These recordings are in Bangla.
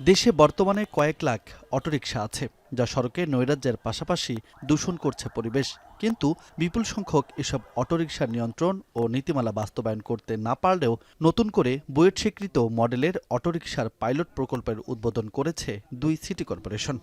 দেশে বর্তমানে কয়েক লাখ অটোরিকশা আছে, যা সড়কে নৈরাজ্যের পাশাপাশি দূষণ করছে পরিবেশ। কিন্তু বিপুল সংখ্যক এসব অটোরিকশার নিয়ন্ত্রণ ও নীতিমালা বাস্তবায়ন করতে না পারলেও নতুন করে বুয়েট স্বীকৃত মডেলের অটোরিকশার পাইলট প্রকল্পের উদ্বোধন করেছে দুই সিটি কর্পোরেশন।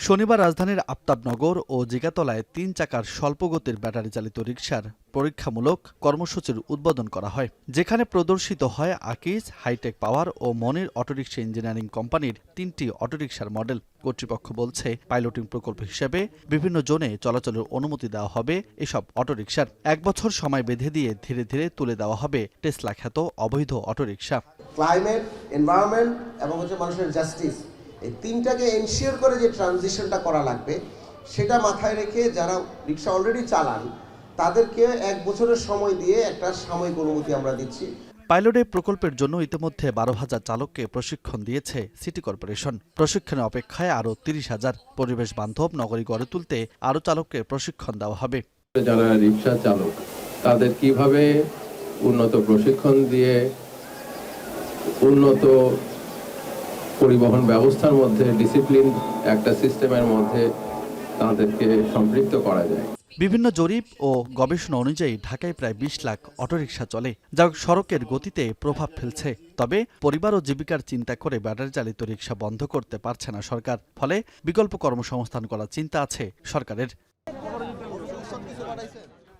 শনিবার রাজধানীর আফতাবনগর ও জিগাতলায় ৩ চাকার স্বল্পগতির ব্যাটারি চালিত রিকশার পরীক্ষামূলক কর্মসূচির উদ্বোধন করা হয়, যেখানে প্রদর্শিত হয় আকিজ, হাইটেক পাওয়ার ও মনির অটোরিকশা ইঞ্জিনিয়ারিং কোম্পানির ৩টি অটোরিকশার মডেল। কর্তৃপক্ষ বলছে, পাইলটিং প্রকল্প হিসেবে বিভিন্ন জোনে চলাচলের অনুমতি দেওয়া হবে এসব অটোরিকশার। ১ বছর সময় বেঁধে দিয়ে ধীরে ধীরে তুলে দেওয়া হবে টেসলা খ্যাত অবৈধ অটোরিকশা। ক্লাইমেট, এনভায়রনমেন্ট এবং মানুষের জাস্টিস, এই তিনটাকে এনশিওর করে যে ট্রানজিশনটা করা লাগবে, সেটা মাথায় রেখে যারা রিক্সা অলরেডি চালান তাদেরকে ১ বছরের সময় দিয়ে একটা সাময়িক অনুমতি আমরা দিচ্ছি। পাইলট এই প্রকল্পের জন্য ইতিমধ্যে ১২,০০০ চালককে প্রশিক্ষণ দিয়েছে সিটি কর্পোরেশন। প্রশিক্ষণের অপেক্ষায় আরও ৩০,০০০। পরিবেশ বান্ধব নগরী গড়ে তুলতে আরও চালককে প্রশিক্ষণ দেওয়া হবে। যারা রিক্সা চালক তাদের কিভাবে উন্নত প্রশিক্ষণ দিয়ে উন্নত পরিবহন ব্যবস্থার মধ্যে ডিসিপ্লিন একটা সিস্টেমের মধ্যে তাদেরকে সম্পৃক্ত করা যায়। বিভিন্ন জরিপ ও গবেষণা অনুযায়ী ঢাকায় প্রায় ২০ লাখ অটোরিকশা চলে, যা সড়কের গতিতে প্রভাব ফেলছে। তবে পরিবার ও জীবিকার চিন্তা করে ব্যাটারি চালিত রিকশা বন্ধ করতে পারছে না সরকার। ফলে বিকল্প কর্মসংস্থান করার চিন্তা আছে সরকারের।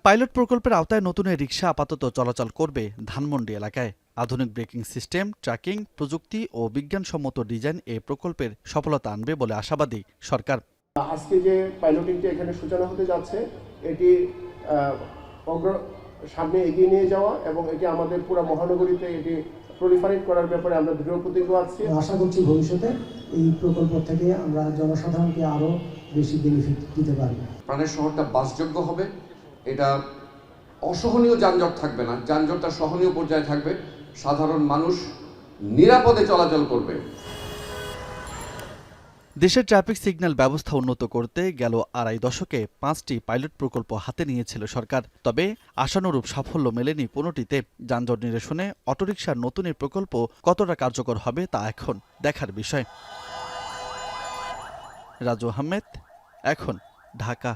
পাইলট প্রকল্পের আওতায় নতুন এই রিকশা আপাতত চলাচল করবে ধানমন্ডি এলাকায়। আধুনিক ব্রেকিং সিস্টেম, ট্র্যাকিং প্রযুক্তি ও বিজ্ঞানসম্মত ডিজাইন এই প্রকল্পের সফলতা আনবে বলে আশাবাদী সরকার। আজকে যে পাইলটিংটা এখানে সূচনা হতে যাচ্ছে, এটি সামনে এগিয়ে নিয়ে যাওয়া এবং এটি আমাদের পুরো মহানগরীতে এটি প্রলিফারেট করার ব্যাপারে আমরা দৃঢ় প্রতিজ্ঞ আছি। আশা করছি ভবিষ্যতে এই প্রকল্প থেকে আমরা জনসাধারণকে আরো বেশি বেনিফিট দিতে পারব। প্রাণের শহরটা বাসযোগ্য হবে, এটা অসহনীয় যানজট থাকবে না, যানজটটা সহনীয় পর্যায়ে থাকবে, সাধারণ মানুষ নিরাপদে চলাচল করবে। দেশের ট্রাফিক সিগন্যাল ব্যবস্থা উন্নত করতে গেল আড়াই দশকে 5টি পাইলট প্রকল্প হাতে নিয়েছিল সরকার। তবে আশানুরূপ সাফল্য মেলেনি কোনোটিতে। যানজট নিরসনে অটোরিকশার নতুন এই প্রকল্প কতটা কার্যকর হবে তা এখন দেখার বিষয়। রাজু আহমেদ, এখন, ঢাকা।